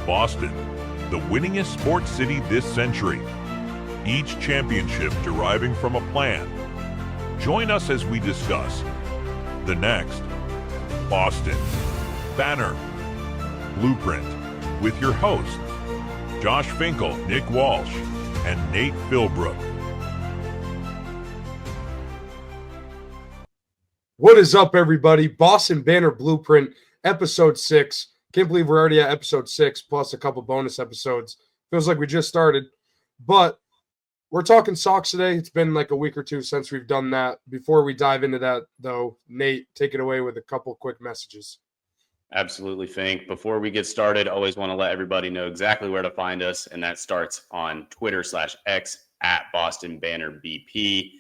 Boston, the winningest sports city this century. Each championship deriving from a plan. Join us as we discuss the next Boston Banner Blueprint with your hosts, Josh Finkel, Nick Walsh, and Nate Philbrook. What is up, everybody? Boston Banner Blueprint, episode 6. Can't believe we're already at episode 6, plus a couple bonus episodes. Feels like we just started. But we're talking Sox today. It's been like a week or two since we've done that. Before we dive into that, though, Nate, take it away with a couple quick messages. Absolutely, Fink. Before we get started, always want to let everybody know exactly where to find us, and that starts on Twitter/X at Boston Banner BP,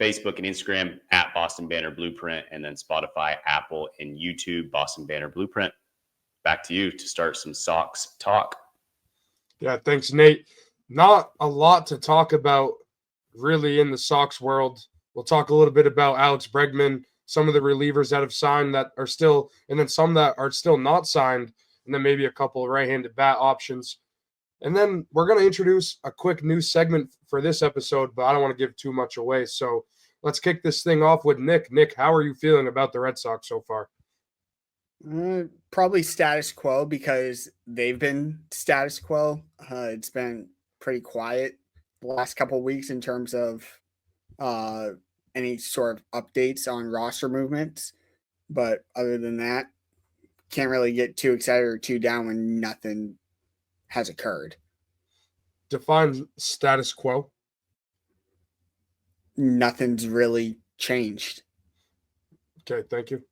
Facebook and Instagram at Boston Banner Blueprint, and then Spotify, Apple, and YouTube, Boston Banner Blueprint. Back to you to start some Sox talk. Yeah, thanks, Nate. Not a lot to talk about really in the Sox world. We'll talk a little bit about Alex Bregman, some of the relievers that have signed that are still, and then some that are still not signed, and then maybe a couple of right-handed bat options. And then we're going to introduce a quick new segment for this episode, but I don't want to give too much away. So let's kick this thing off with Nick. Nick, how are you feeling about the Red Sox so far? Probably status quo because they've been status quo. It's been pretty quiet the last couple of weeks in terms of any sort of updates on roster movements. But other than that, can't really get too excited or too down when nothing has occurred. Define status quo. Nothing's really changed. Okay, thank you.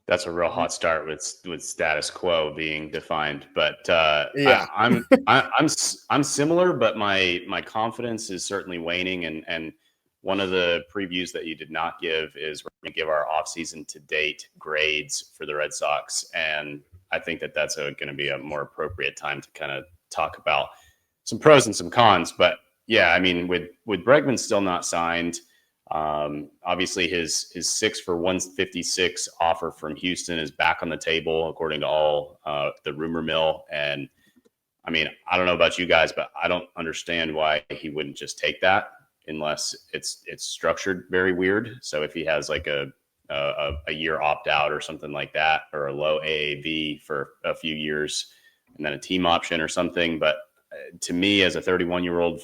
That's a real hot start with status quo being defined, but yeah, I'm similar, but my confidence is certainly waning. And one of the previews that you did not give is we're going to give our offseason to date grades for the Red Sox, and I think that that's going to be a more appropriate time to kind of talk about some pros and some cons. But yeah, I mean, with Bregman still not signed. Obviously his 6 for 156 offer from Houston is back on the table, according to all the rumor mill. And I mean, I don't know about you guys, but I don't understand why he wouldn't just take that unless it's structured very weird. So if he has like a year opt out or something like that, or a low AAV for a few years and then a team option or something. But to me, as a 31-year-old,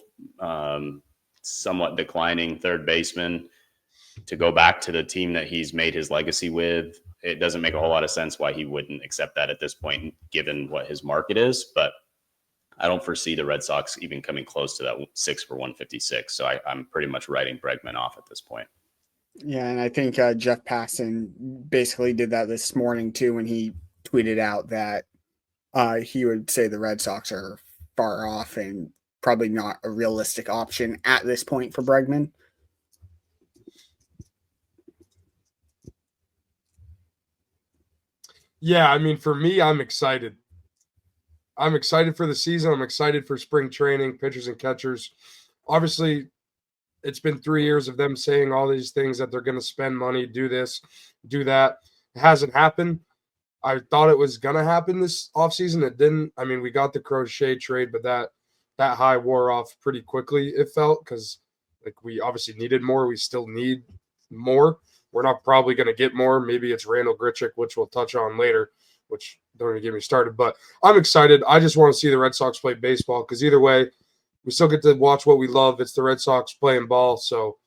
somewhat declining third baseman, to go back to the team that he's made his legacy with, it doesn't make a whole lot of sense why he wouldn't accept that at this point, given what his market is. But I don't foresee the Red Sox even coming close to that 6 for 156. So I'm pretty much writing Bregman off at this point. Yeah, and I think Jeff Passan basically did that this morning too when he tweeted out that he would say the Red Sox are far off and probably not a realistic option at this point for Bregman. Yeah, I mean, for me, I'm excited. I'm excited for the season. I'm excited for spring training, pitchers and catchers. Obviously, it's been 3 years of them saying all these things that they're going to spend money, do this, do that. It hasn't happened. I thought it was going to happen this offseason. It didn't. I mean, we got the Crochet trade, but that high wore off pretty quickly, it felt, because like we obviously needed more. We still need more. We're not probably going to get more. Maybe it's Randal Grichuk, which we'll touch on later, which don't even get me started. But I'm excited. I just want to see the Red Sox play baseball because either way, we still get to watch what we love. It's the Red Sox playing ball. So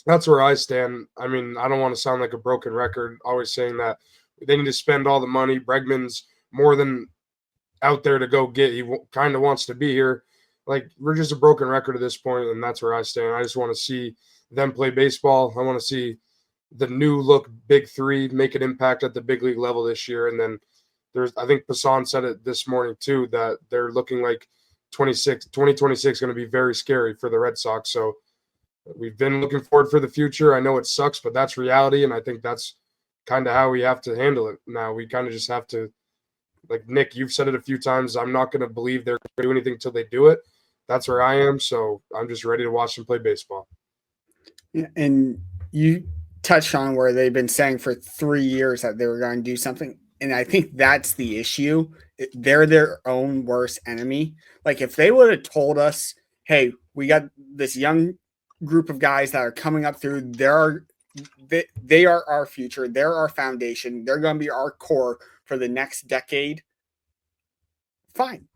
that's where I stand. I mean, I don't want to sound like a broken record, always saying that they need to spend all the money. Bregman's more than out there to go get. He kind of wants to be here. Like, we're just a broken record at this point, and that's where I stand. I just want to see them play baseball. I want to see the new look big three make an impact at the big league level this year. And then I think Passan said it this morning too, that they're looking like 2026 is going to be very scary for the Red Sox. So we've been looking forward for the future. I know it sucks, but that's reality. And I think that's kind of how we have to handle it. Now we kind of just have to, like Nick, you've said it a few times, I'm not going to believe they're going to do anything until they do it. That's where I am. So I'm just ready to watch them play baseball. Yeah, and you touched on where they've been saying for 3 years that they were going to do something. And I think that's the issue. They're their own worst enemy. Like if they would have told us, hey, we got this young group of guys that are coming up through, they are our future. They're our foundation. They're going to be our core for the next decade. Fine.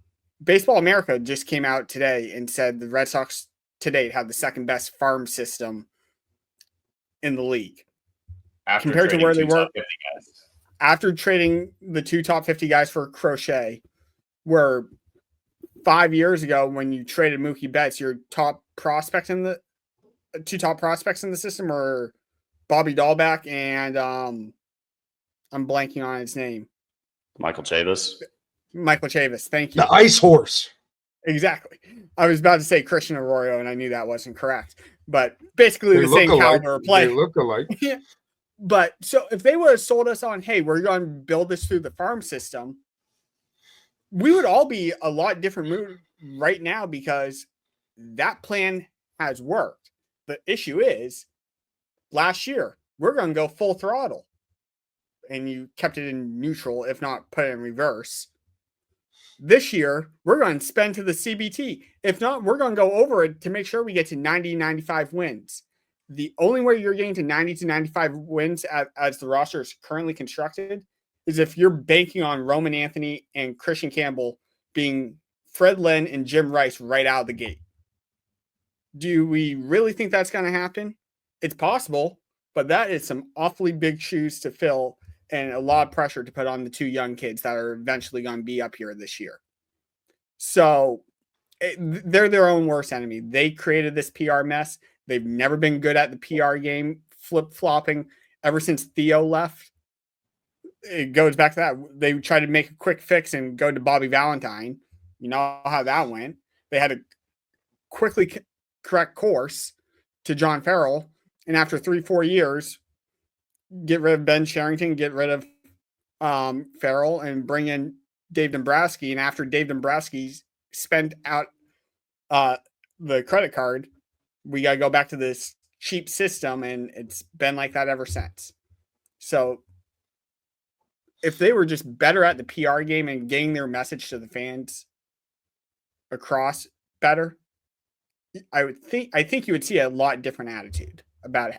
Baseball America just came out today and said the Red Sox to date have the second best farm system in the league. After compared to trading where they two were top 50 guys. after trading the 2 top 50 guys for Crochet, where 5 years ago when you traded Mookie Betts, your top prospect in the 2 top prospects in the system were Bobby Dahlbeck and I'm blanking on his name. Michael Chavis. Michael Chavis. Thank you. The ice horse. Exactly. I was about to say Christian Arroyo, and I knew that wasn't correct. But basically They the look same alike. caliber of play. They look alike. Yeah. But so if they would have sold us on, hey, we're going to build this through the farm system, we would all be a lot different mood right now because that plan has worked. The issue is last year, we're going to go full throttle. And you kept it in neutral, if not put it in reverse. This year, we're going to spend to the CBT. If not, we're going to go over it to make sure we get to 90, 95 wins. The only way you're getting to 90 to 95 wins as the roster is currently constructed is if you're banking on Roman Anthony and Christian Campbell being Fred Lynn and Jim Rice right out of the gate. Do we really think that's going to happen? It's possible, but that is some awfully big shoes to fill and a lot of pressure to put on the 2 young kids that are eventually going to be up here this year. So they're their own worst enemy. They created this PR mess. They've never been good at the PR game, flip-flopping ever since Theo left. It goes back to that. They tried to make a quick fix and go to Bobby Valentine. You know how that went. They had to quickly correct course to John Farrell. And after 3-4 years, get rid of Ben Sherrington, get rid of Farrell, and bring in Dave Dombrowski. And after Dave Dombrowski spent out the credit card, we got to go back to this cheap system, and it's been like that ever since. So if they were just better at the PR game and getting their message to the fans across better, I think you would see a lot different attitude about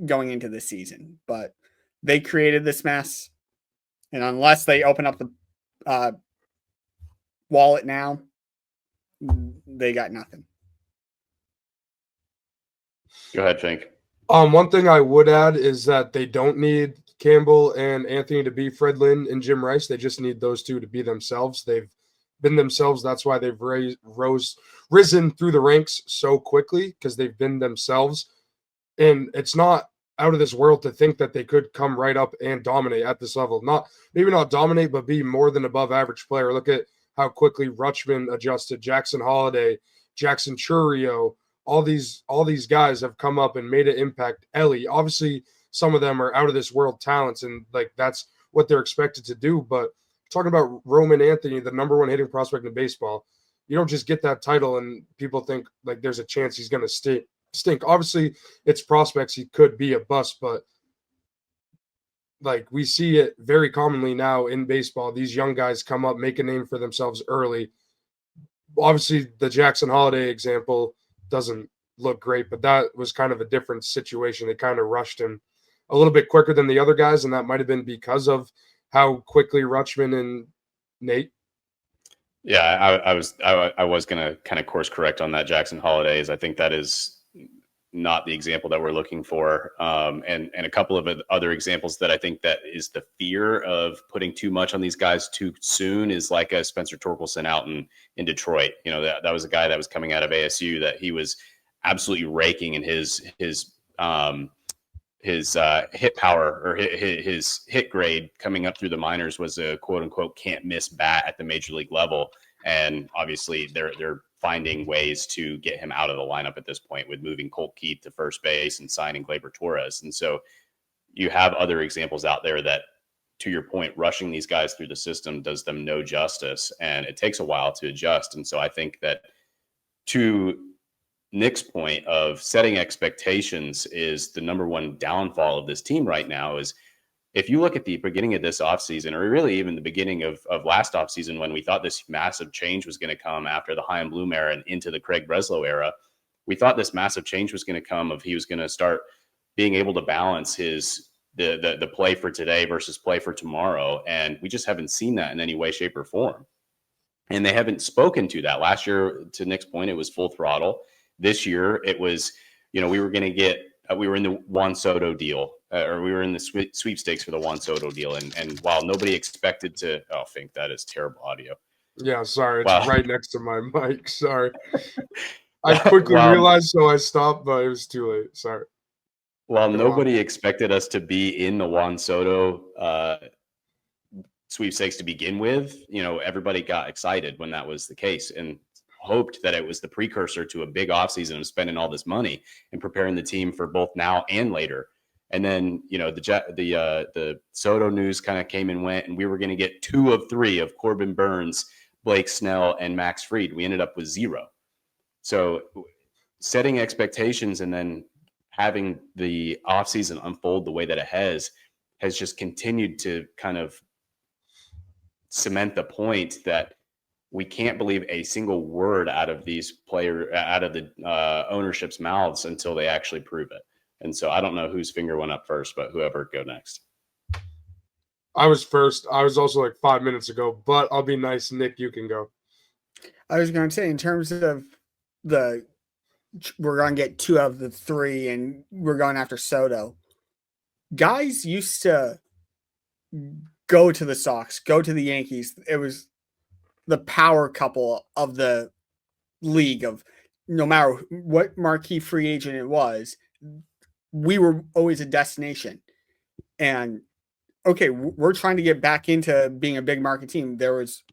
going into this season. But they created this mess, and unless they open up the wallet now, they got nothing. Go ahead, Fink. One thing I would add is that they don't need Campbell and Anthony to be Fred Lynn and Jim Rice. They just need those 2 to be themselves. They've been themselves. That's why they've risen through the ranks so quickly, because they've been themselves. And it's not out of this world to think that they could come right up and dominate at this level. Maybe not dominate, but be more than above average player. Look at how quickly Rutschman adjusted, Jackson Holiday, Jackson Churio. All these guys have come up and made an impact. Ellie, obviously, some of them are out of this world talents, and like that's what they're expected to do. But talking about Roman Anthony, the number 1 hitting prospect in baseball, you don't just get that title and people think like there's a chance he's going to stink. Obviously, it's prospects. He could be a bust, but like we see it very commonly now in baseball. These young guys come up, make a name for themselves early. Obviously, the Jackson Holiday example doesn't look great, but that was kind of a different situation. They kind of rushed him a little bit quicker than the other guys, and that might have been because of how quickly Rutschman and Nate. Yeah, I was going to kind of course correct on that Jackson Holidays. I think that is not the example that we're looking for. And a couple of other examples that I think that is the fear of putting too much on these guys too soon is like a Spencer Torkelson out in Detroit. You know, that was a guy that was coming out of ASU that he was absolutely raking in his hit power or his hit grade coming up through the minors was a quote unquote can't miss bat at the major league level. And obviously they're finding ways to get him out of the lineup at this point with moving Colt Keith to first base and signing Gleyber Torres. And so you have other examples out there that, to your point, rushing these guys through the system does them no justice, and it takes a while to adjust. And so I think that, to Nick's point of setting expectations, is the number 1 downfall of this team right now. Is if you look at the beginning of this offseason, or really even the beginning of last offseason, when we thought this massive change was going to come after the Chaim Bloom era and into the Craig Breslow era, we thought this massive change was going to come of he was going to start being able to balance the play for today versus play for tomorrow. And we just haven't seen that in any way, shape, or form. And they haven't spoken to that. Last year, to Nick's point, it was full throttle. This year, it was, we were going to get, we were in the Juan Soto deal, or we were in the sweepstakes for the Juan Soto deal. And while nobody expected to, Fink, that is terrible audio. Yeah, sorry. It's Wow. right next to my mic. Sorry. I quickly realized, so I stopped, but it was too late. Sorry. While nobody expected us to be in the Juan Soto sweepstakes to begin with, everybody got excited when that was the case and hoped that it was the precursor to a big offseason of spending all this money and preparing the team for both now and later. And then, the Soto news kind of came and went, and we were going to get 2 of 3 of Corbin Burns, Blake Snell, and Max Fried. We ended up with 0. So setting expectations and then having the offseason unfold the way that it has just continued to kind of cement the point that we can't believe a single word out of these out of the ownership's mouths until they actually prove it. And so I don't know whose finger went up first, but whoever go next. I was first. I was also like 5 minutes ago, but I'll be nice. Nick, you can go. I was going to say, in terms of we're going to get 2 of the 3 and we're going after Soto. Guys used to go to the Sox, go to the Yankees. It was the power couple of the league of no matter what marquee free agent it was, we were always a destination. And okay, we're trying to get back into being a big market team. There was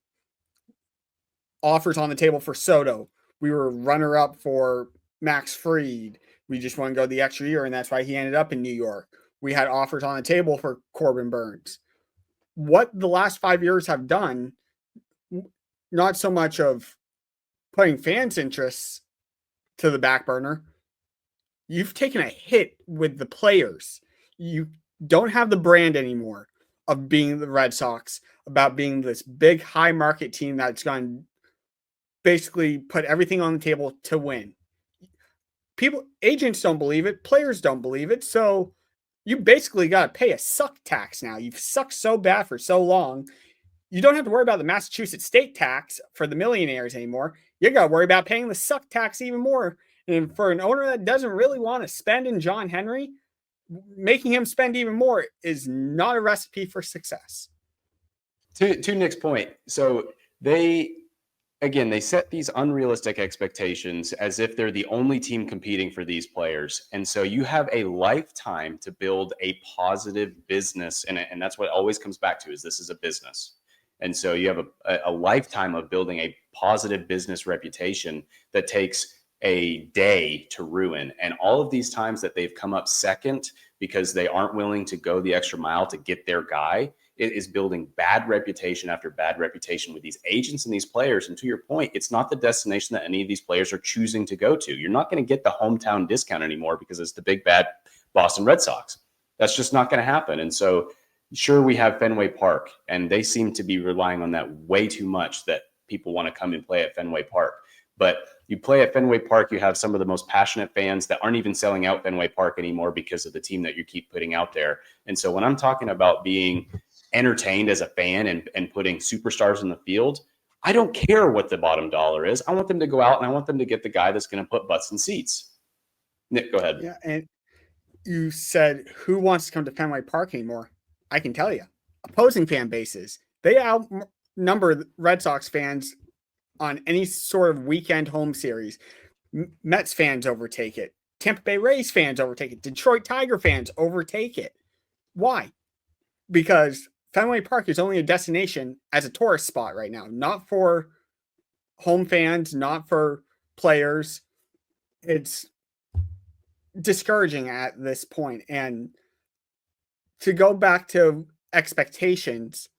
offers on the table for Soto. We were runner up for Max Fried. We just want to go the extra year, and that's why he ended up in New York. We had offers on the table for Corbin Burns. What the last 5 years have done, not so much of putting fans' interests to the back burner, you've taken a hit with the players. You don't have the brand anymore of being the Red Sox, about being this big high market team that's going to basically put everything on the table to win. Agents don't believe it. Players don't believe it. So you basically got to pay a suck tax now. You've sucked so bad for so long. You don't have to worry about the Massachusetts state tax for the millionaires anymore. You got to worry about paying the suck tax even more. And for an owner that doesn't really want to spend in John Henry, making him spend even more is not a recipe for success. To Nick's point, so they set these unrealistic expectations as if they're the only team competing for these players. And so you have a lifetime to build a positive business. And that's what it always comes back to, is this is a business. And so you have a lifetime of building a positive business reputation that takes a day to ruin. And all of these times that they've come up second because they aren't willing to go the extra mile to get their guy, it is building bad reputation after bad reputation with these agents and these players. And to your point, it's not the destination that any of these players are choosing to go to. You're not going to get the hometown discount anymore because it's the big bad Boston Red Sox. That's just not going to happen. And so sure, we have Fenway Park, and they seem to be relying on that way too much that people want to come and play at Fenway Park. But you play at Fenway Park, you have some of the most passionate fans that aren't even selling out Fenway Park anymore because of the team that you keep putting out there. And so when I'm talking about being entertained as a fan and putting superstars in the field, I don't care what the bottom dollar is. I want them to go out and I want them to get the guy that's going to put butts in seats. Nick, go ahead. Yeah, and you said, who wants to come to Fenway Park anymore? I can tell you, opposing fan bases, they outnumber Red Sox fans on any sort of weekend home series. Mets fans overtake it. Tampa Bay Rays fans overtake it. Detroit Tiger fans overtake it. Why? Because Fenway Park is only a destination as a tourist spot right now, not for home fans, not for players. It's discouraging at this point. And to go back to expectations,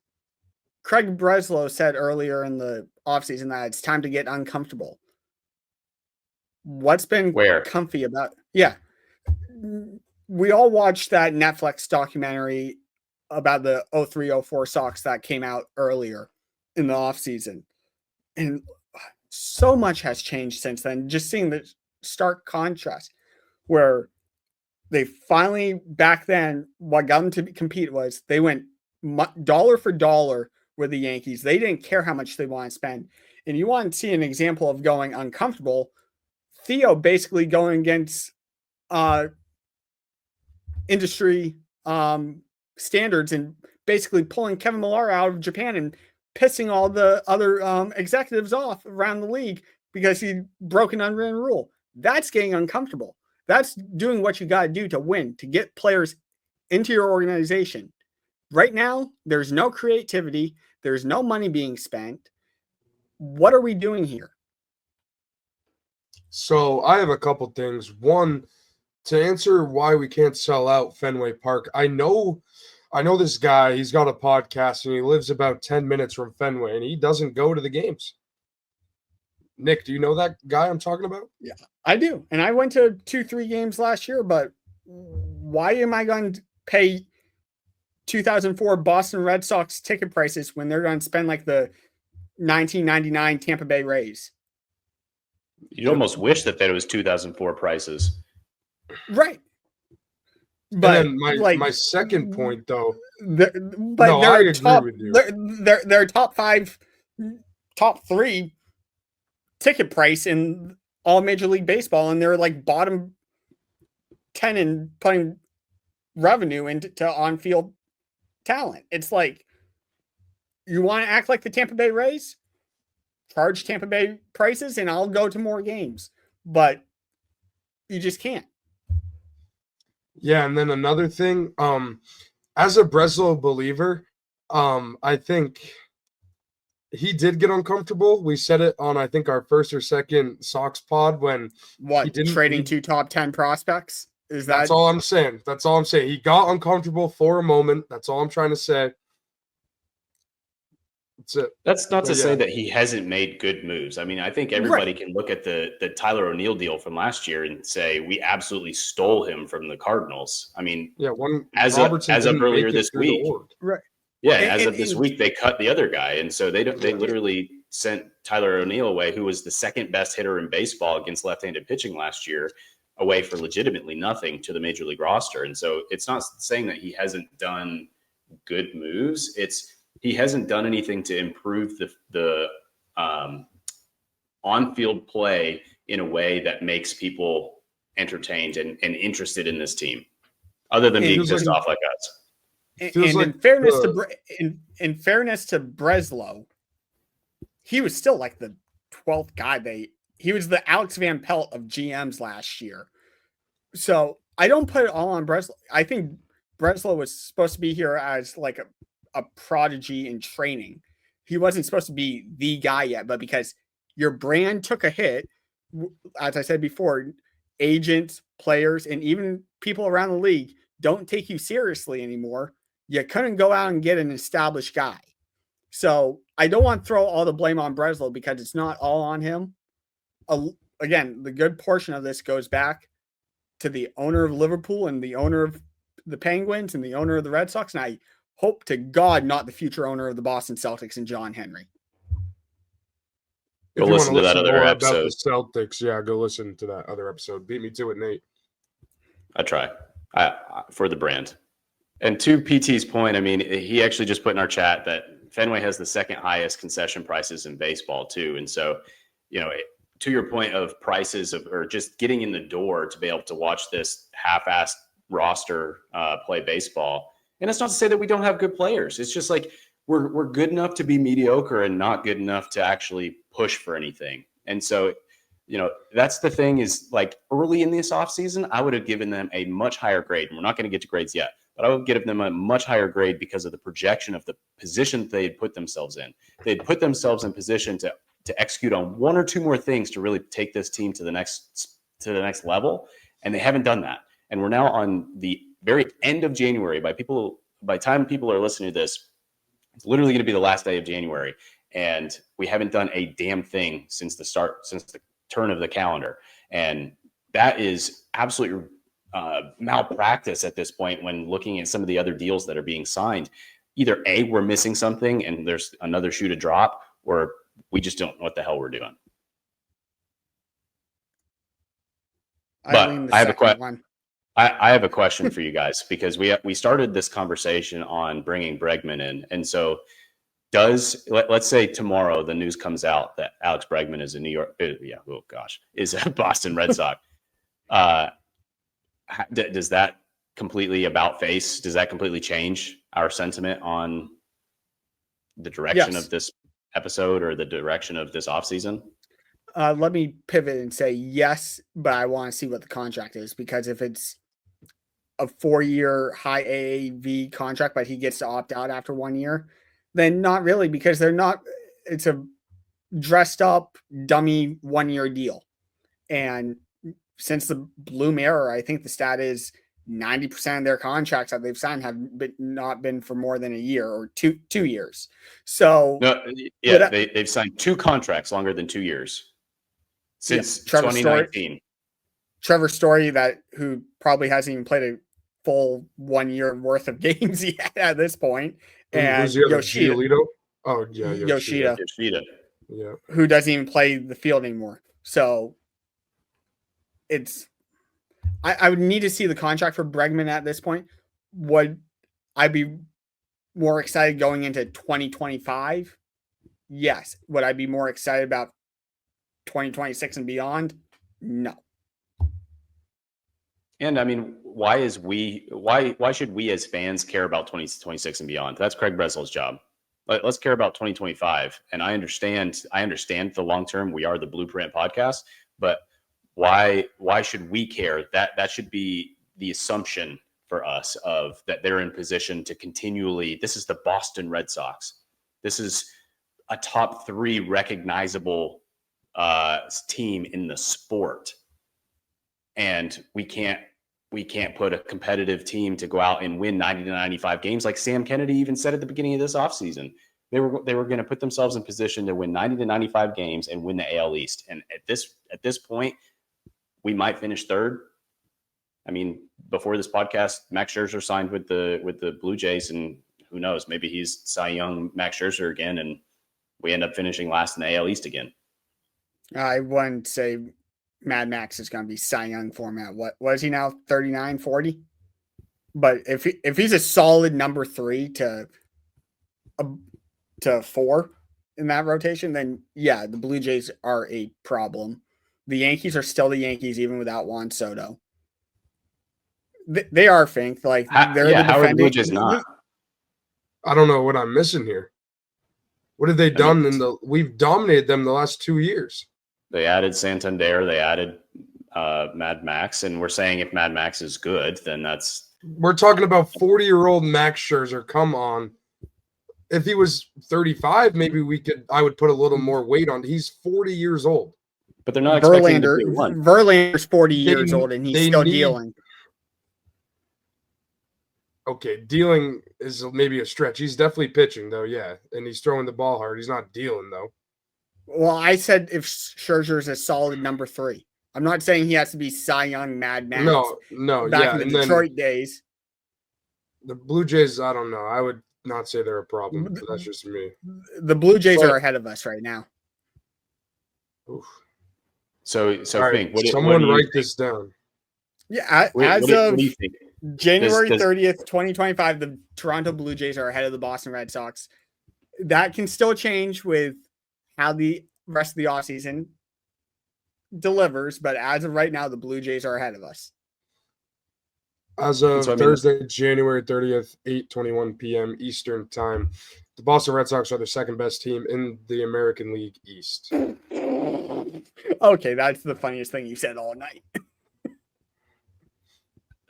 Craig Breslow said earlier in the offseason that it's time to get uncomfortable. What's been comfy about? Yeah. We all watched that Netflix documentary about the 03-04 Sox that came out earlier in the offseason. And so much has changed since then. Just seeing the stark contrast where they finally, back then, what got them to compete was they went dollar for dollar with the Yankees. They didn't care how much they want to spend. And you want to see an example of going uncomfortable. Theo basically going against industry standards and basically pulling Kevin Millar out of Japan and pissing all the other executives off around the league because he broke an unwritten rule. That's getting uncomfortable. That's doing what you got to do to win, to get players into your organization. Right now, there's no creativity. There's no money being spent. What are we doing here? So I have a couple things. One, to answer why we can't sell out Fenway Park, I know this guy, he's got a podcast and he lives about 10 minutes from Fenway and he doesn't go to the games. Nick, do you know that guy I'm talking about? Yeah, I do. And I went to 2-3 games last year, but why am I going to pay 2004 Boston Red Sox ticket prices when they're going to spend like the 1999 Tampa Bay Rays? You'd almost wish that was 2004 prices. Right. But my second point, though, they're top 5, top 3 ticket price in all Major League Baseball, and they're like bottom 10 in putting revenue into on-field talent. It's like, you want to act like the Tampa Bay Rays? Charge Tampa Bay prices, and I'll go to more games. But you just can't. Yeah, and then another thing, as a Breslow believer, I think he did get uncomfortable. We said it on, I think, our first or second Sox pod when trading 2 top 10 prospects. That's all I'm saying. That's all I'm saying. He got uncomfortable for a moment. That's all I'm trying to say. That's it. That's not to say that he hasn't made good moves. I mean, I think everybody can look at the Tyler O'Neill deal from last year and say we absolutely stole him from the Cardinals. I mean, as of earlier this week, right? Yeah, as of this week, they cut the other guy, and so they literally sent Tyler O'Neill away, who was the second best hitter in baseball against left-handed pitching last year, away for legitimately nothing to the Major League roster. And so it's not saying that he hasn't done good moves. He hasn't done anything to improve the on-field play in a way that makes people entertained and interested in this team, other than being pissed off like us. In fairness to Breslow, he was still like the 12th guy. He was the Alex Van Pelt of GMs last year. So I don't put it all on Breslow. I think Breslow was supposed to be here as like a prodigy in training. He wasn't supposed to be the guy yet, but because your brand took a hit, as I said before, agents, players, and even people around the league don't take you seriously anymore. You couldn't go out and get an established guy. So I don't want to throw all the blame on Breslow because it's not all on him. Again, the good portion of this goes back to the owner of Liverpool and the owner of the Penguins and the owner of the Red Sox. And I hope to God not the future owner of the Boston Celtics and John Henry. Go listen to that other episode. About the Celtics, yeah, go listen to that other episode. Beat me to it, Nate. I try for the brand. And to PT's point, I mean, he actually just put in our chat that Fenway has the second highest concession prices in baseball too. And so, to your point of prices or just getting in the door to be able to watch this half-assed roster play baseball. And it's not to say that we don't have good players. It's just like we're good enough to be mediocre and not good enough to actually push for anything. And so, that's the thing is like early in this offseason, I would have given them a much higher grade. And we're not going to get to grades yet, but I would give them a much higher grade because of the projection of the position that they had put themselves in. They'd put themselves in position to execute on 1 or 2 more things to really take this team to the next level. And they haven't done that. And we're now on the very end of January. By the time people are listening to this, it's literally going to be the last day of January. And we haven't done a damn thing since the turn of the calendar. And that is absolutely malpractice at this point when looking at some of the other deals that are being signed. Either A, we're missing something and there's another shoe to drop, or we just don't know what the hell we're doing. But I have a question. I have a question for you guys, because we started this conversation on bringing Bregman in. And so let's say tomorrow the news comes out that Alex Bregman is is a Boston Red Sox. Does that completely about face? Does that completely change our sentiment on the direction of this episode or the direction of this offseason? Let me pivot and say yes, but I want to see what the contract is, because if it's a 4-year high AAV contract, but he gets to opt out after 1 year, then not really, because it's a dressed up dummy 1-year deal. And since the Bloom era, I think the stat is 90% of their contracts that they've signed have not been for more than a year or two years. So they've signed 2 contracts longer than 2 years since 2019. Trevor Story, who probably hasn't even played a full 1 year worth of games yet at this point, and Yoshida. Yoshida, yeah, who doesn't even play the field anymore. So I would need to see the contract for Bregman at this point. Would I be more excited going into 2025? Yes. Would I be more excited about 2026 and beyond? No. And I mean, why should we as fans care about 2026 and beyond? That's Craig Breslau's job. Let's care about 2025. And I understand the long term. We are the Blueprint podcast, but why should we care? That should be the assumption for us of that they're in position to continually. This is the Boston Red Sox. This is a top 3 recognizable team in the sport. And we can't put a competitive team to go out and win 90 to 95 games. Like Sam Kennedy even said at the beginning of this offseason, they were going to put themselves in position to win 90 to 95 games and win the AL East. And at this point, we might finish 3rd. I mean, before this podcast, Max Scherzer signed with the Blue Jays, and who knows, maybe he's Cy Young Max Scherzer again, and we end up finishing last in the AL East again. I wouldn't say Mad Max is going to be Cy Young format. What is he now? 39, 40? But if he's a solid number 3 to 4 in that rotation, then yeah, the Blue Jays are a problem. The Yankees are still the Yankees even without Juan Soto. They are, Fink. Like they're the defending. How are the Blue Jays not? I don't know what I'm missing here. What have they done we've dominated them the last 2 years. They added Santander. They added Mad Max. And we're saying if Mad Max is good, then we're talking about 40-year-old Max Scherzer. Come on. If he was 35, maybe I would put a little more weight on. He's 40 years old. But they're not expecting to be one. Verlander's 40 years old, and he's still dealing. Okay, dealing is maybe a stretch. He's definitely pitching, though, yeah. And he's throwing the ball hard. He's not dealing, though. Well, I said if Scherzer's a solid number 3. I'm not saying he has to be Cy Young Mad Max. No, back in the Detroit days. The Blue Jays, I don't know. I would not say they're a problem, but that's just me. The Blue Jays are ahead of us right now. Oof. So right, Fink, someone write this down. Yeah, what do you think? January 30th, 2025, the Toronto Blue Jays are ahead of the Boston Red Sox. That can still change with how the rest of the offseason delivers, but as of right now, the Blue Jays are ahead of us. As of Thursday, January 30th, 8:21 p.m. Eastern Time, the Boston Red Sox are the second best team in the American League East. Okay, that's the funniest thing you said all night.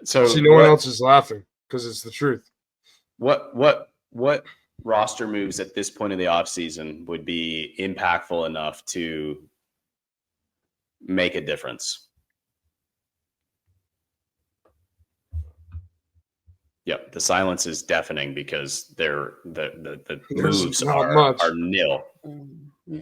So see, no one else is laughing because it's the truth. What roster moves at this point in the offseason would be impactful enough to make a difference? Yep, the silence is deafening because the moves are nil. Yeah.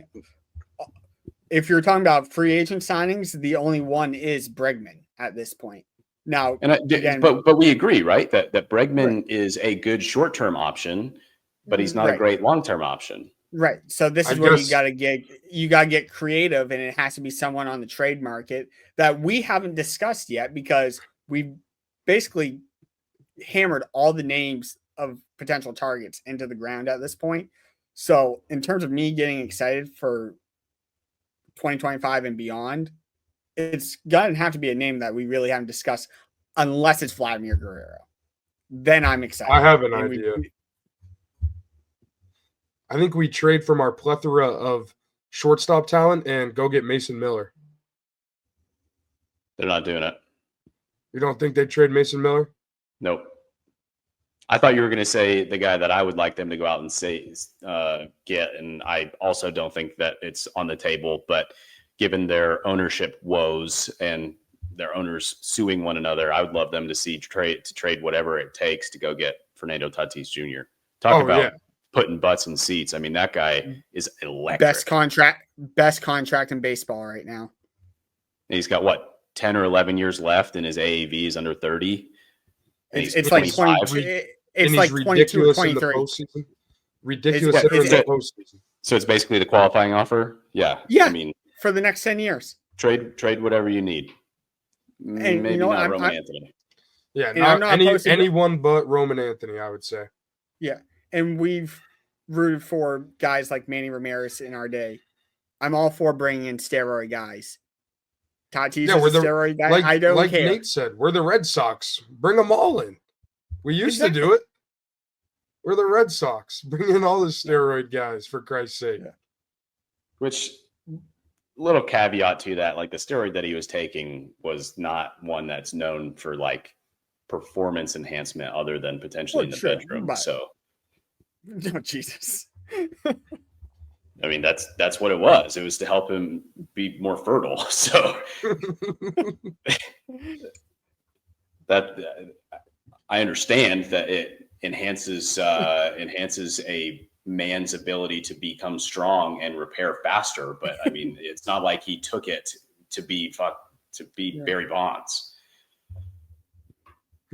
If you're talking about free agent signings, the only one is Bregman at this point. Now, And again, but we agree, right? That Bregman is a good short-term option, but he's not a right. great long-term option. Right. So this I is where guess- you gotta get creative, and it has to be someone on the trade market that we haven't discussed yet because we've basically hammered all the names of potential targets into the ground at this point. So in terms of me getting excited for 2025 and beyond, it's gonna have to be a name that we really haven't discussed, unless it's Vladimir Guerrero. Then I'm excited. I have an And idea. I think we trade from our plethora of shortstop talent and go get Mason Miller. They're not doing it. You don't think they'd trade Mason Miller? Nope. I thought you were going to say the guy that I would like them to go out and get, and I also don't think that it's on the table. But given their ownership woes and their owners suing one another, I would love them to trade whatever it takes to go get Fernando Tatis Jr. Talk about putting butts in seats. I mean, that guy is electric. Best contract in baseball right now. And he's got what, 10 or 11 years left, and his AAV is under 30. It's like 20. It's like 22 or 23. Ridiculous in the postseason. So it's basically the qualifying offer. Yeah. Yeah. I mean, for the next 10 years. Trade whatever you need. And maybe not Roman Anthony. Yeah, not anyone but Roman Anthony, I would say. Yeah, and we've rooted for guys like Manny Ramirez in our day. I'm all for bringing in steroid guys. Tatis is a steroid guy. I don't care. Like Nate said, we're the Red Sox. Bring them all in. We used to do it. We're the Red Sox. Bring in all the steroid guys, for Christ's sake. Yeah. Which, little caveat to that, like the steroid that he was taking was not one that's known for like performance enhancement other than potentially in the bedroom. So, oh, Jesus. I mean, that's what it was. It was to help him be more fertile. So that I understand that it enhances a man's ability to become strong and repair faster. But I mean, it's not like he took it to be Barry Bonds.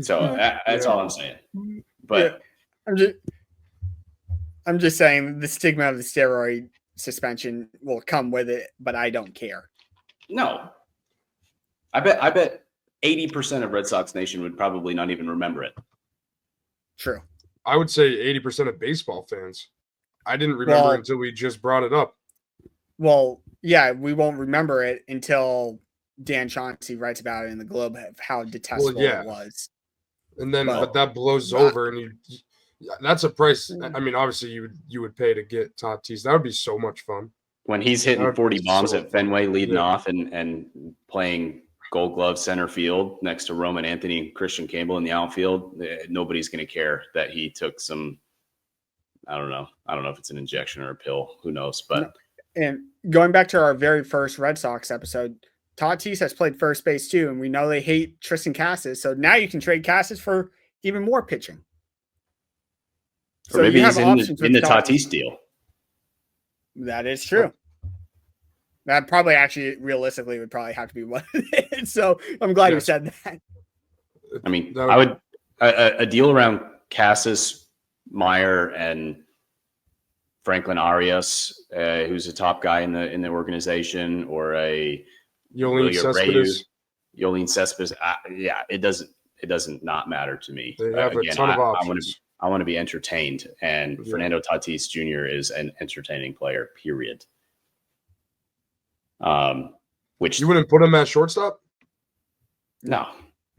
So that's all I'm saying. But I'm just saying the stigma of the steroid suspension will come with it, but I don't care. No, I bet 80% of Red Sox Nation would probably not even remember it. True. I would say 80% of baseball fans. I didn't remember until we just brought it up. Well, yeah, we won't remember it until Dan Chauncey writes about it in the Globe of how detestable it was. And then, but that blows over, and that's a price. I mean, obviously, you would pay to get Tatis. That would be so much fun. When he's hitting 40 bombs at Fenway, leading off and playing Gold Glove center field next to Roman Anthony and Christian Campbell in the outfield, nobody's going to care that he took some. I don't know if it's an injection or a pill. Who knows? But and going back to our very first Red Sox episode, Tatis has played first base too, and we know they hate Tristan Casas. So now you can trade Casas for even more pitching. Or so maybe he's in the Tatis deal. That is true. That probably actually realistically would probably have to be what it is. So I'm glad you said that. I mean, I would a deal around Casas, Meyer, and Franklin Arias, who's a top guy in the organization, or a Yoelin Cespedes. Yeah, it doesn't not matter to me. They have a ton of options. I want to be entertained, and Fernando Tatis Jr. is an entertaining player, period. Which you wouldn't put him at shortstop? No.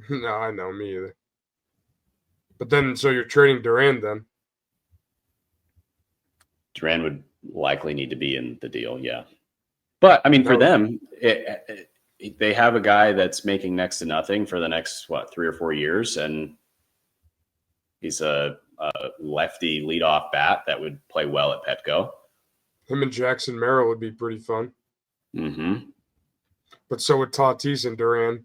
No, I know, me either. But then, so you're trading Duran then? Duran would likely need to be in the deal, yeah. But I mean, for them, they have a guy that's making next to nothing for the next 3 or 4 years, and he's a lefty leadoff bat that would play well at Petco. Him and Jackson Merrill would be pretty fun. Mm-hmm. But so would Tatis and Duran.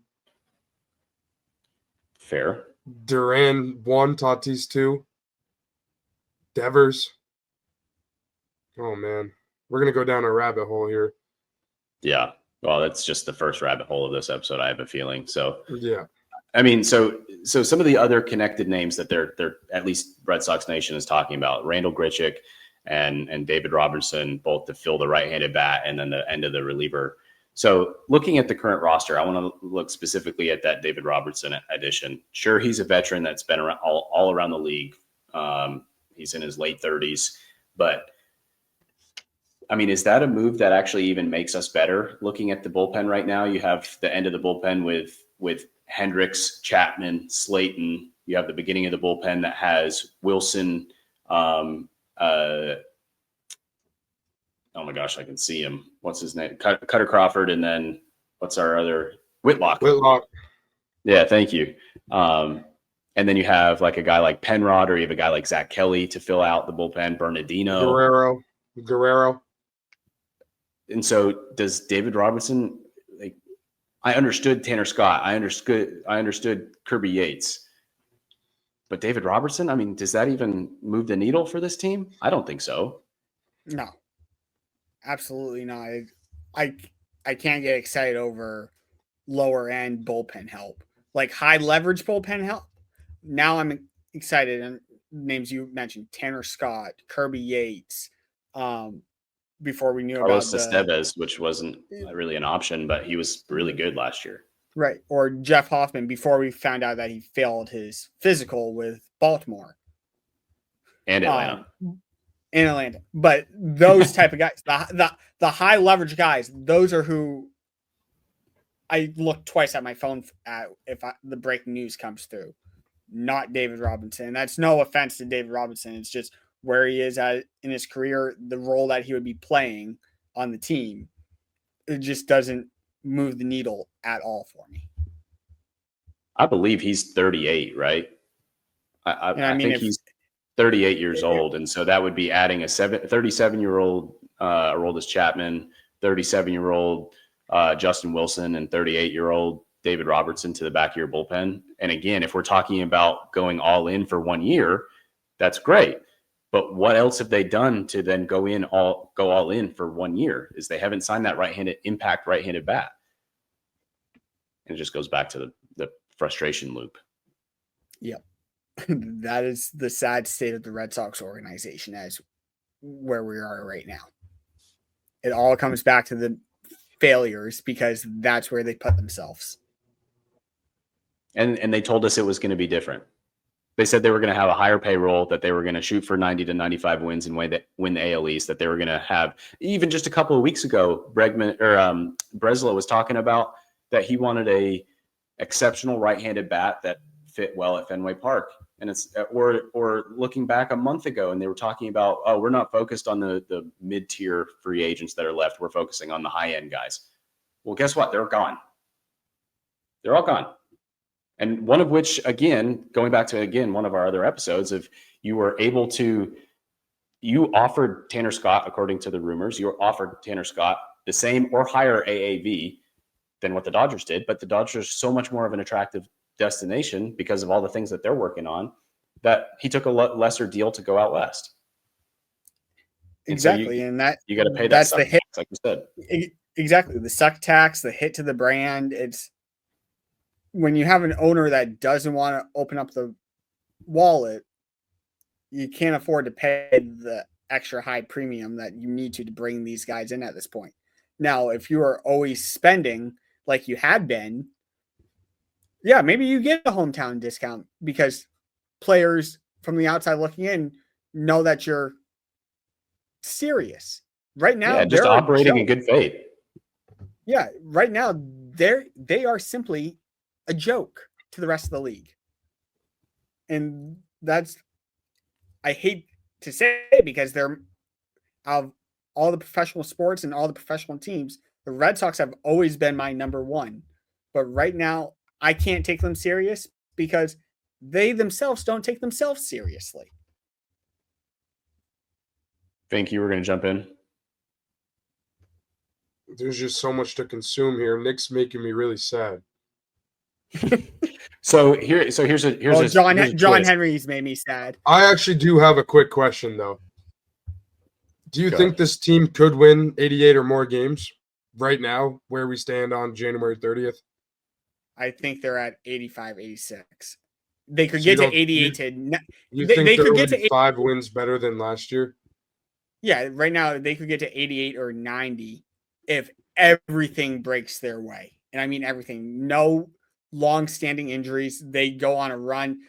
Fair. Duran 1, Tatis 2. Devers. Oh, man. We're going to go down a rabbit hole here. Yeah. Well, that's just the first rabbit hole of this episode, I have a feeling. So yeah. I mean, so some of the other connected names that they're at least Red Sox Nation is talking about, Randall Grichuk and David Robertson, both to fill the right-handed bat and then the end of the reliever. So looking at the current roster, I want to look specifically at that David Robertson addition. Sure, he's a veteran that's been around all around the league. He's in his late 30s, but I mean, is that a move that actually even makes us better? Looking at the bullpen right now, you have the end of the bullpen with Hendricks, Chapman, Slayton. You have the beginning of the bullpen that has Wilson. Oh my gosh, I can see him. What's his name? Cutter Crawford, and then what's our other Whitlock? Yeah, thank you. And then you have like a guy like Penrod, or you have a guy like Zach Kelly to fill out the bullpen. Bernardino, Guerrero. And so does David Robertson? Like, I understood Tanner Scott. I understood Kirby Yates. But David Robertson, I mean, does that even move the needle for this team? I don't think so. No, absolutely not. I can't get excited over lower end bullpen help, like high leverage bullpen help. Now I'm excited. And names you mentioned, Tanner Scott, Kirby Yates. Before we knew Carlos about Estevez, which wasn't really an option, but he was really good last year. Right. Or Jeff Hoffman, before we found out that he failed his physical with Baltimore. And Atlanta. In Atlanta. But those type of guys, the high leverage guys, those are who I look twice at my phone at if the breaking news comes through. Not David Robinson. And that's no offense to David Robinson. It's just where he is at in his career, the role that he would be playing on the team. It just doesn't move the needle at all for me. I believe he's 38, right? I think he's 38 years old. And so that would be adding a 37-year-old Aroldis Chapman, 37-year-old Justin Wilson, and 38-year-old David Robertson to the back of your bullpen. And again, if we're talking about going all in for 1 year, that's great. But what else have they done to then go all in for 1 year? Is they haven't signed that right-handed bat. And it just goes back to the frustration loop. Yep. That is the sad state of the Red Sox organization as where we are right now. It all comes back to the failures because that's where they put themselves. And they told us it was going to be different. They said they were going to have a higher payroll, that they were going to shoot for 90 to 95 wins and win the AL East, that they were going to have. Even just a couple of weeks ago, Breslow was talking about that he wanted a exceptional right-handed bat that fit well at Fenway Park. And it's or looking back a month ago, and they were talking about, oh, we're not focused on the mid-tier free agents that are left. We're focusing on the high-end guys. Well, guess what? They're gone. They're all gone. And one of which, again, going back to, one of our other episodes, of you offered Tanner Scott, according to the rumors, you offered Tanner Scott the same or higher AAV than what the Dodgers did. But the Dodgers are so much more of an attractive destination because of all the things that they're working on, that he took a lesser deal to go out west. Exactly. And so that you got to pay that. That's the hit. Tax, like you said. Exactly. The suck tax, the hit to the brand. It's when you have an owner that doesn't want to open up the wallet, you can't afford to pay the extra high premium that you need to bring these guys in at this point. Now, if you are always spending like you had been, yeah, maybe you get a hometown discount because players from the outside looking in know that you're serious. Right now, just operating in good faith. Yeah, right now they are simply a joke to the rest of the league. And that's, I hate to say it, because they're, of all the professional sports and all the professional teams, the Red Sox have always been my number one. But right now, I can't take them serious because they themselves don't take themselves seriously. Think you were going to jump in? There's just so much to consume here. Nick's making me really sad. Here's John Henry's made me sad. I actually do have a quick question though. Do you think this team could win 88 or more games right now, where we stand on January 30th? I think they're at 85, 86. They could So get you to don't- 88 You They- think they they're could get only to 5 wins better than last year? Yeah, right now they could get to 88 or 90 if everything breaks their way. And I mean everything. No long-standing injuries. They go on a run.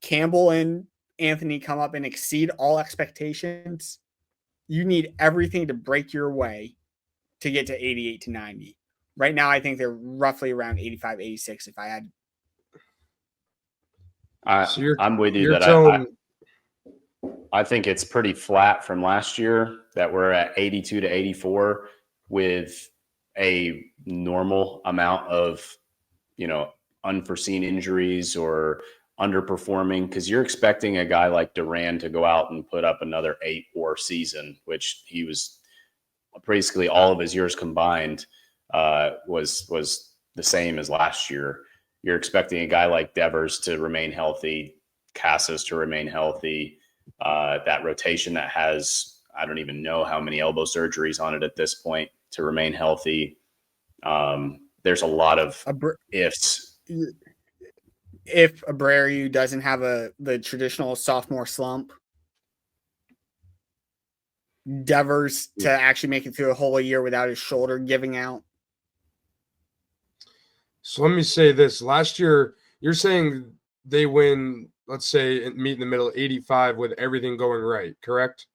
Campbell and Anthony come up and exceed all expectations. You need everything to break your way to get to 88 to 90. Right now, I think they're roughly around 85, 86 if I had. I'm with you You're that telling I think it's pretty flat from last year that we're at 82 to 84 with a normal amount of, unforeseen injuries or underperforming, because you're expecting a guy like Duran to go out and put up another 8-war season, which he was basically all of his years combined was the same as last year. You're expecting a guy like Devers to remain healthy, Cassis to remain healthy, that rotation that has, I don't even know how many elbow surgeries on it at this point, to remain healthy. There's a lot of ifs. If Abreu doesn't have the traditional sophomore slump, Devers to actually make it through a whole year without his shoulder giving out. So let me say this. Last year, you're saying they win, let's say, meet in the middle, 85 with everything going right, correct?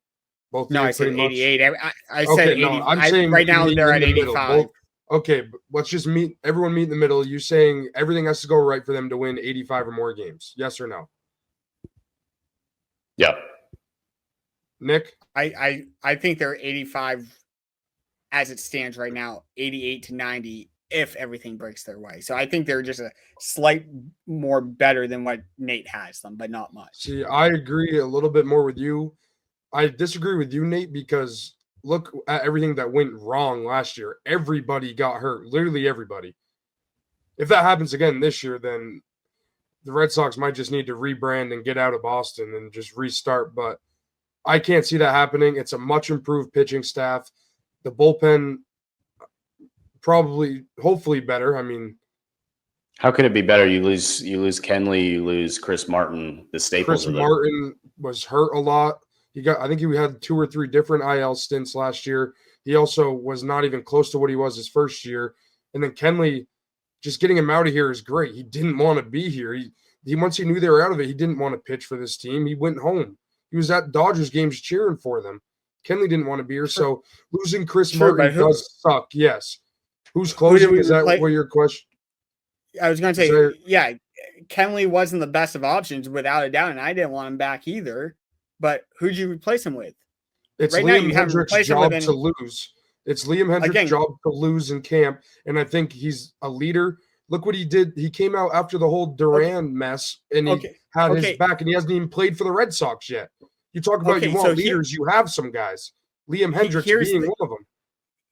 Both No, I said pretty much? 88. I said 80. No, I'm saying right now meet they're in at the middle. 85. Okay, but let's just everyone meet in the middle. You saying everything has to go right for them to win 85 or more games? Yes or no? Yep. Nick? I think they're 85 as it stands right now, 88 to 90 if everything breaks their way. So I think they're just a slight more better than what Nate has them, but not much. See, I agree a little bit more with you. I disagree with you, Nate, because look at everything that went wrong last year. Everybody got hurt, literally everybody. If that happens again this year, then the Red Sox might just need to rebrand and get out of Boston and just restart. But I can't see that happening. It's a much improved pitching staff. The bullpen probably, hopefully better. I mean, how could it be better? You lose Kenley, you lose Chris Martin, the staples. Chris Martin was hurt a lot. I think he had 2 or 3 different IL stints last year. He also was not even close to what he was his first year. And then Kenley, just getting him out of here is great. He didn't want to be here. He once he knew they were out of it, he didn't want to pitch for this team. He went home. He was at Dodgers games cheering for them. Kenley didn't want to be here. So losing Chris Martin does suck. Yes. Who's closing? Is that what your question? I was going to say, yeah, Kenley wasn't the best of options without a doubt, and I didn't want him back either. But who'd you replace him with? It's right Liam Hendriks' job to lose. It's Liam Hendriks' job to lose in camp, and I think he's a leader. Look what he did. He came out after the whole Duran mess, and he had his back, and he hasn't even played for the Red Sox yet. You talk about you want leaders, you have some guys. Liam Hendriks being one of them.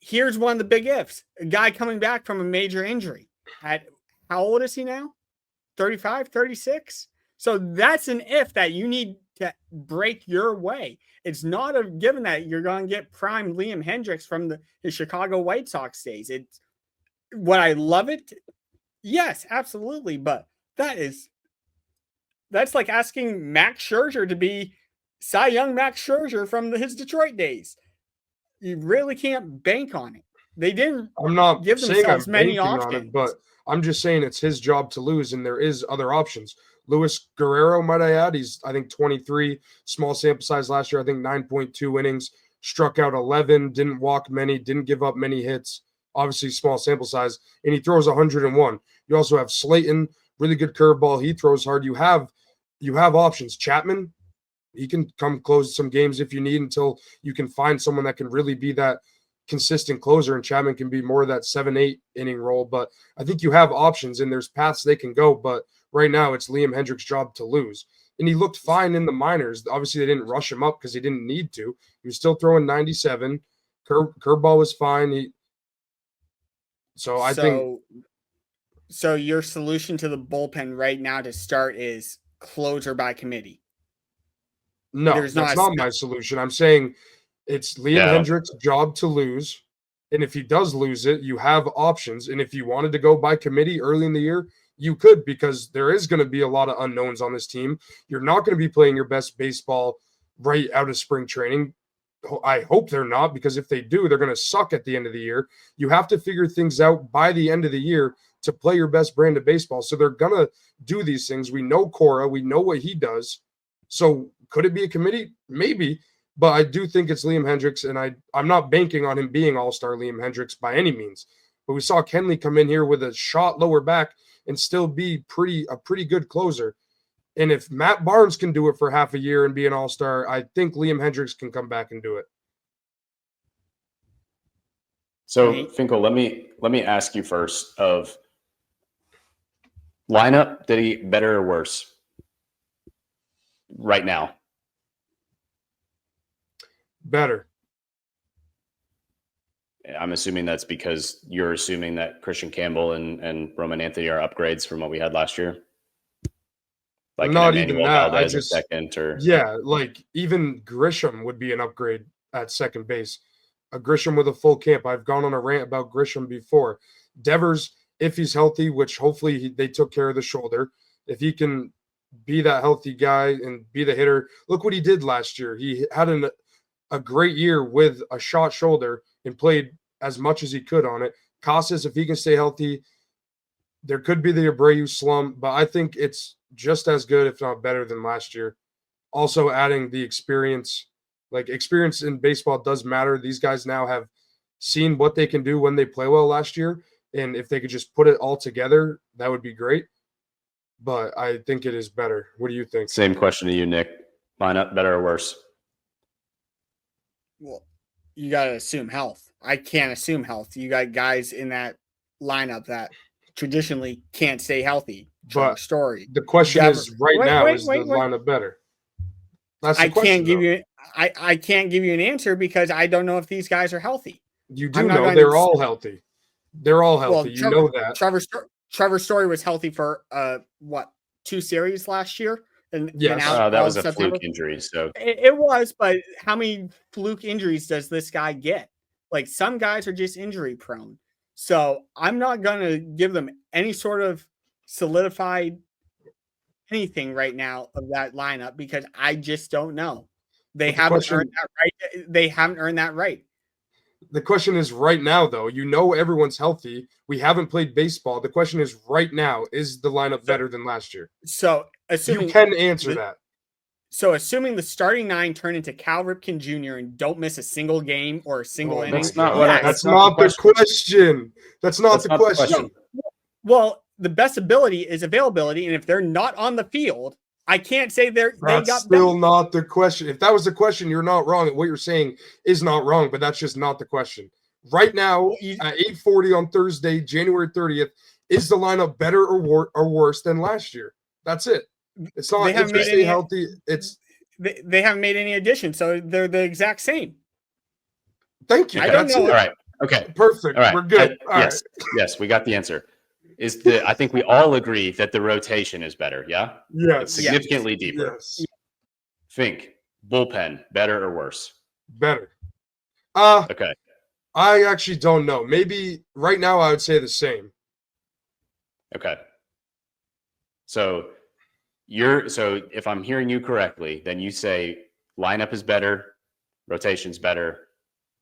Here's one of the big ifs. A guy coming back from a major injury. At how old is he now? 35, 36? So that's an if that you need to break your way. It's not a given that you're going to get prime Liam Hendriks from his Chicago White Sox days. It's what I love it. Yes, absolutely. But that's like asking Max Scherzer to be Cy Young Max Scherzer from his Detroit days. You really can't bank on it. They didn't. I'm not give themselves many options, on it, but I'm just saying it's his job to lose, and there is other options. Luis Guerrero, might I add, he's I think 23, small sample size last year. I think 9.2 innings, struck out 11, didn't walk many, didn't give up many hits. Obviously, small sample size, and he throws 101. You also have Slayton, really good curveball. He throws hard. You have options. Chapman, he can come close some games if you need until you can find someone that can really be that consistent closer, and Chapman can be more of that 7-8 inning role. But I think you have options, and there's paths they can go. But right now, it's Liam Hendriks' job to lose. And he looked fine in the minors. Obviously, they didn't rush him up because he didn't need to. He was still throwing 97. Curveball was fine. So your solution to the bullpen right now to start is closer by committee. No, that's not my solution. I'm saying it's Liam Hendriks' job to lose. And if he does lose it, you have options. And if you wanted to go by committee early in the year, You could, because there is going to be a lot of unknowns on this team. You're not going to be playing your best baseball right out of spring training. I hope they're not, because if they do, they're going to suck at the end of the year. You have to figure things out by the end of the year to play your best brand of baseball. So they're going to do these things. We know Cora. We know what he does. So could it be a committee? Maybe. But I do think it's Liam Hendriks, and I'm not banking on him being all-star Liam Hendriks by any means. But we saw Kenley come in here with a shot lower back and still be a pretty good closer. And if Matt Barnes can do it for half a year and be an all-star, I think Liam Hendriks can come back and do it. So Finkel, let me ask you first, of lineup, did he better or worse right now? Better. I'm assuming that's because you're assuming that Christian Campbell and Roman Anthony are upgrades from what we had last year. Like not even that. Valdez at second, or like even Grisham would be an upgrade at second base. A Grisham with a full camp. I've gone on a rant about Grisham before. Devers, if he's healthy, which hopefully they took care of the shoulder, if he can be that healthy guy and be the hitter. Look what he did last year. He had a great year with a shot shoulder and played as much as he could on it. Casas, if he can stay healthy, there could be the Abreu slump, but I think it's just as good, if not better, than last year. Also adding the experience. Like, experience in baseball does matter. These guys now have seen what they can do when they play well last year, and if they could just put it all together, that would be great. But I think it is better. What do you think? Same question to you, Nick. Lineup, better or worse? Well, you got to assume health. I can't assume health. You got guys in that lineup that traditionally can't stay healthy. But Story. The question is right now, is the lineup better? That's the I question, can't give you. I can't give you an answer because I don't know if these guys are healthy. You do know they're all healthy. They're all healthy. Well, you know that. Trevor Story was healthy for 2 series last year. And yes, that was a fluke injury. So it was, but how many fluke injuries does this guy get? Like, some guys are just injury prone. So I'm not going to give them any sort of solidified anything right now of that lineup because I just don't know. They haven't earned that right. They haven't earned that right. The question is right now, though. You know everyone's healthy. We haven't played baseball. The question is right now, is the lineup better than last year? So assuming you can answer that. So assuming the starting 9 turn into Cal Ripken Jr. and don't miss a single game or a single inning. That's not the question. That's not the question. Well, the best ability is availability, and if they're not on the field, I can't say that's still not the question. If that was the question, you're not wrong. What you're saying is not wrong, but that's just not the question. Right now, at 8:40 on Thursday, January 30th, is the lineup better or worse than last year? That's it. It's not. If they stay healthy, it's they haven't made any additions, so they're the exact same. Thank you. Okay. That's it. All right. Okay. Perfect. All right. We're good. Yes, we got the answer. I think we all agree that the rotation is better, yeah? Yes. It's significantly deeper. Yes. Fink, bullpen, better or worse? Better. Okay. I actually don't know. Maybe right now I would say the same. Okay. So if I'm hearing you correctly, then you say lineup is better, rotation's better,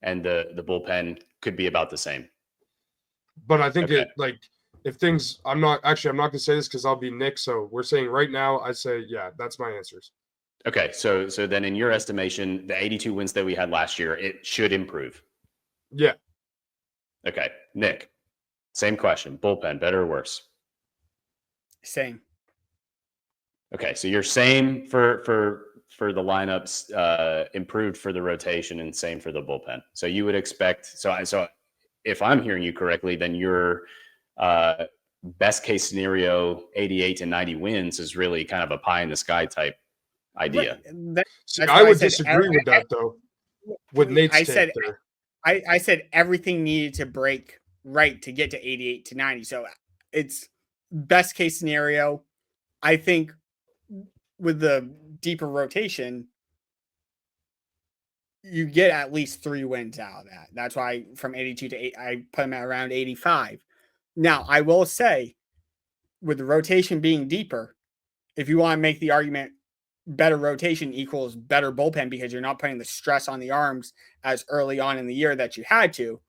and the bullpen could be about the same. But I think if things, I'm not going to say this because I'll be Nick. So we're saying right now, I say, yeah, that's my answers. Okay. So then in your estimation, the 82 wins that we had last year, it should improve. Yeah. Okay. Nick, same question. Bullpen, better or worse? Same. Okay. So you're same for the lineups, improved for the rotation, and same for the bullpen. So you would expect, so if I'm hearing you correctly, then your best case scenario 88 to 90 wins is really kind of a pie in the sky type idea. I would disagree with that though. With Nate's take there. I said everything needed to break right to get to 88 to 90. So it's best case scenario. I think with the deeper rotation, you get at least 3 wins out of that. That's why from 82 to 8, I put them at around 85. Now, I will say with the rotation being deeper, if you want to make the argument better rotation equals better bullpen because you're not putting the stress on the arms as early on in the year that you had to,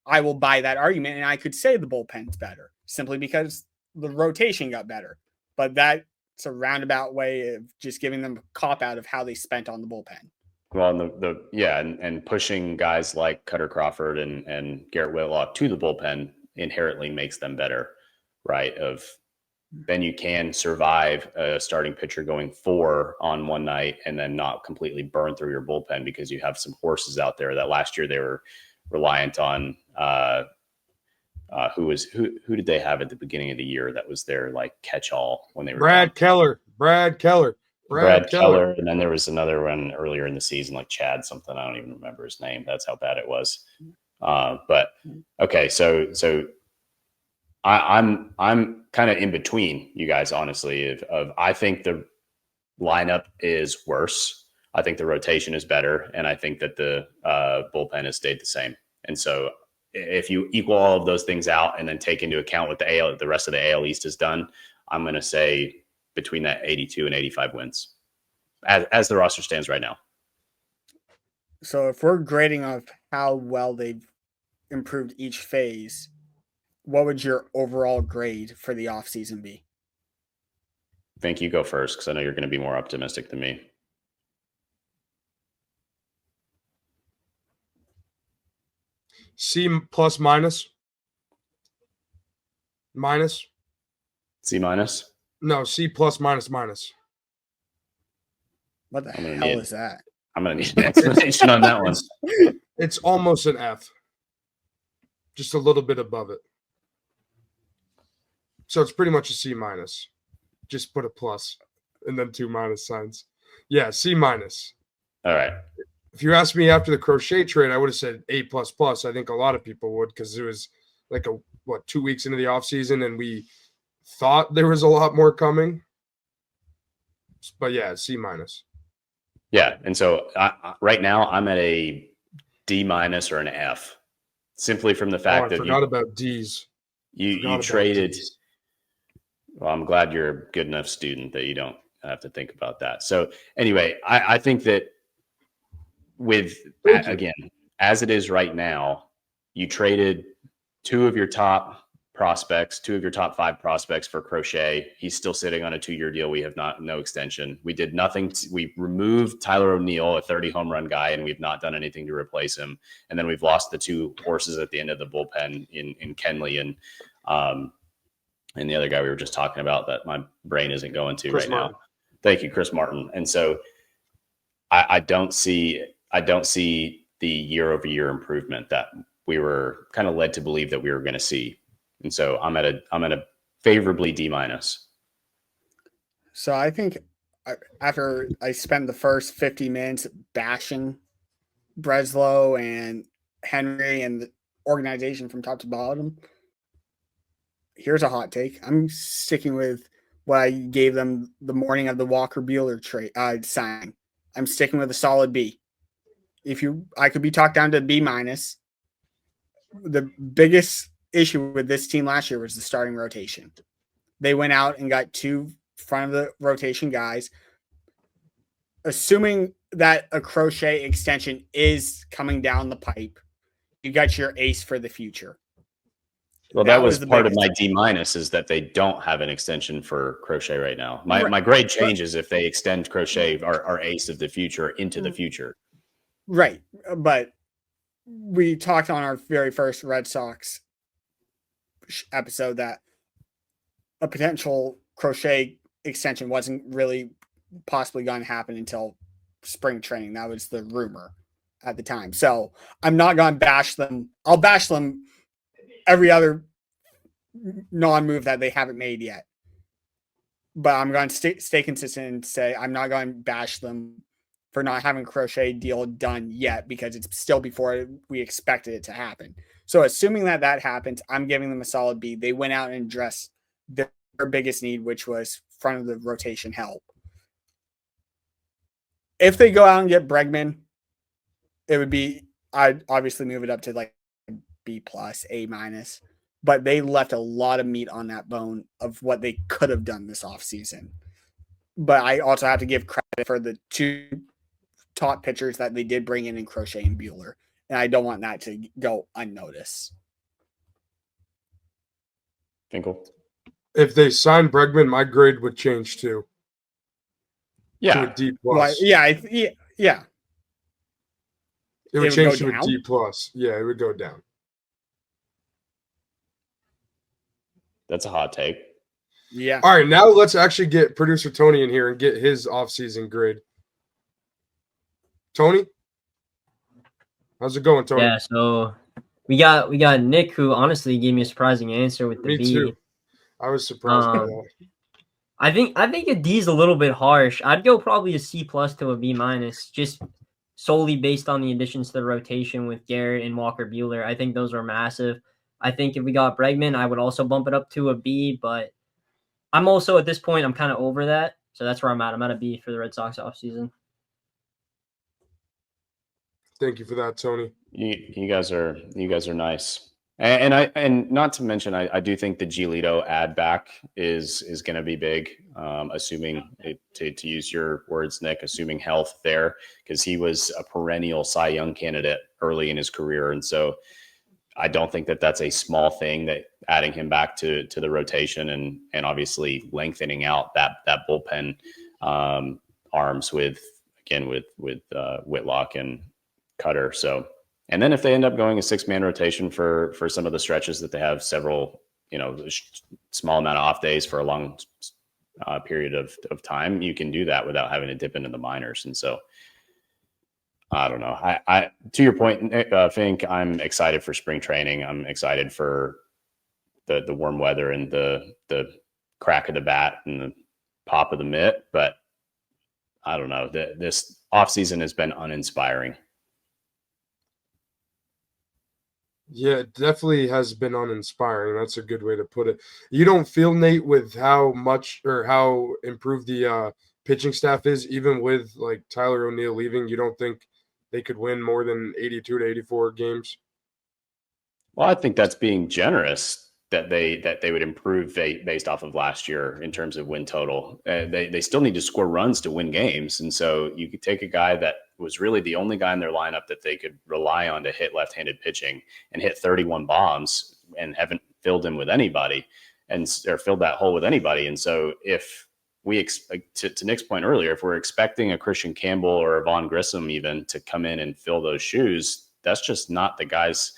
I will buy that argument. And I could say the bullpen's better simply because the rotation got better. But that's a roundabout way of just giving them a cop out of how they spent on the bullpen. Well, and pushing guys like Cutter Crawford and Garrett Whitlock to the bullpen inherently makes them better, right? Then you can survive a starting pitcher going 4 on one night and then not completely burn through your bullpen because you have some horses out there that last year they were reliant on. Who did they have at the beginning of the year that was their like catch-all when they were Brad Keller. Brad Keller, and then there was another one earlier in the season, like Chad something. I don't even remember his name. That's how bad it was. But okay, so I'm kind of in between you guys, honestly. Of I think the lineup is worse. I think the rotation is better, and I think that the bullpen has stayed the same. And so, if you equal all of those things out and then take into account what the rest of the AL East has done, I'm going to say between that 82 and 85 wins as the roster stands right now. So if we're grading off how well they've improved each phase, what would your overall grade for the offseason be? I think you go first because I know you're going to be more optimistic than me. C plus minus. Minus. C minus. No, C plus minus minus. What the hell is that? I'm going to need an explanation on that one. It's almost an F. Just a little bit above it. So it's pretty much a C minus. Just put a plus and then 2 minus signs. Yeah, C minus. All right. If you asked me after the Crochet trade, I would have said A plus plus. I think a lot of people would because it was like 2 weeks into the offseason and we thought there was a lot more coming. But yeah, C minus. Yeah, and so right now I'm at a D minus or an F, simply from the fact that I forgot about D's. You traded. D's. Well, I'm glad you're a good enough student that you don't have to think about that. So anyway, I think that again, as it is right now, you traded 2 of your top prospects, 2 of your top 5 prospects for Crochet. He's still sitting on a 2-year deal. We have no extension. We did nothing. We removed Tyler O'Neill, a 30 home run guy, and we've not done anything to replace him. And then we've lost the 2 horses at the end of the bullpen in Kenley and the other guy we were just talking about that my brain isn't going to Chris Martin. Now. Thank you, Chris Martin. And so I don't see the year-over-year improvement that we were kind of led to believe that we were going to see. And so I'm at a favorably D minus. So I think after I spent the first 50 minutes bashing Breslow and Henry and the organization from top to bottom, here's a hot take. I'm sticking with what I gave them the morning of the Walker Buehler trade sign. I'm sticking with a solid B. I could be talked down to B minus. The biggest issue with this team last year was the starting rotation. They went out and got 2 front of the rotation guys. Assuming that a Crochet extension is coming down the pipe, you got your ace for the future. Well, that was part of my D minus is that they don't have an extension for Crochet right now. My grade changes if they extend Crochet, our ace of the future, into the future. Right. But we talked on our very first Red Sox episode that a potential Crochet extension wasn't really possibly going to happen until spring training. That was the rumor at the time. So I'm not going to bash them. I'll bash them every other non-move that they haven't made yet. But I'm going to stay consistent and say I'm not going to bash them for not having a Crochet deal done yet because it's still before we expected it to happen. So assuming that happens, I'm giving them a solid B. They went out and addressed their biggest need, which was front of the rotation help. If they go out and get Bregman, I'd obviously move it up to like B plus, A minus. but they left a lot of meat on that bone of what they could have done this offseason. But I also have to give credit for the two top pitchers that they did bring in Crochet and Bueller. And I don't want that to go unnoticed. Finkel? If they sign Bregman, my grade would change too. To Yeah. a D Well, plus. yeah. It would would change go to a D plus. Yeah, it would go down. That's a hot take. Yeah. All right, now let's actually get producer Tony in here and get his offseason grade. Tony? How's it going, Tony? Yeah, so we got Nick, who honestly gave me a surprising answer with the Me B. too. I was surprised by that. I think a D is a little bit harsh. I'd go probably a C plus to a B minus, just solely based on the additions to the rotation with Garrett and Walker Bueller. I think those are massive. I think if we got Bregman, I would also bump it up to a B, but I'm also at this point, I'm kind of over that. So that's where I'm at. I'm at a B for the Red Sox offseason. Thank you for that, Tony. You guys are nice. And not to mention, I do think the Giolito add back is going to be big, assuming to use your words, Nick, assuming health there, because he was a perennial Cy Young candidate early in his career, and so I don't think that that's a small thing, that adding him back to the rotation and obviously lengthening out that bullpen arms with Whitlock and Cutter. So. And then if they end up going a 6-man rotation for some of the stretches that they have several, small amount of off days for a long period of time, you can do that without having to dip into the minors. And so, I don't know. I to your point, Fink, I'm excited for spring training. I'm excited for the warm weather and the crack of the bat and the pop of the mitt. But I don't know. This offseason has been uninspiring. Yeah, it definitely has been uninspiring. That's a good way to put it. You don't feel, Nate, with how much or how improved the pitching staff is, even with like Tyler O'Neill leaving, you don't think they could win more than 82 to 84 games? Well, I think that's being generous that they would improve based off of last year in terms of win total. They still need to score runs to win games. And so you could take a guy that was really the only guy in their lineup that they could rely on to hit left-handed pitching and hit 31 bombs and haven't filled him with anybody or filled that hole with anybody. And so if we to Nick's point earlier, if we're expecting a Christian Campbell or a Vaughn Grissom even to come in and fill those shoes, that's just not the guys,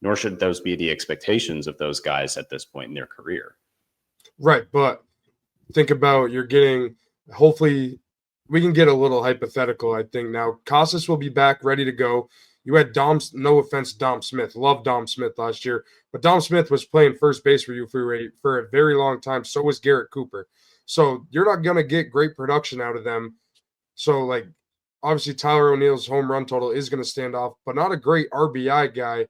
nor should those be the expectations of those guys at this point in their career. Right. But think about, you're getting, hopefully we can get a little hypothetical, I think. Now, Casas will be back ready to go. You had no offense, Dom Smith. Loved Dom Smith last year. But Dom Smith was playing first base for you for a very long time. So was Garrett Cooper. So you're not going to get great production out of them. So, like, obviously Tyler O'Neill's home run total is going to stand off, but not a great RBI guy.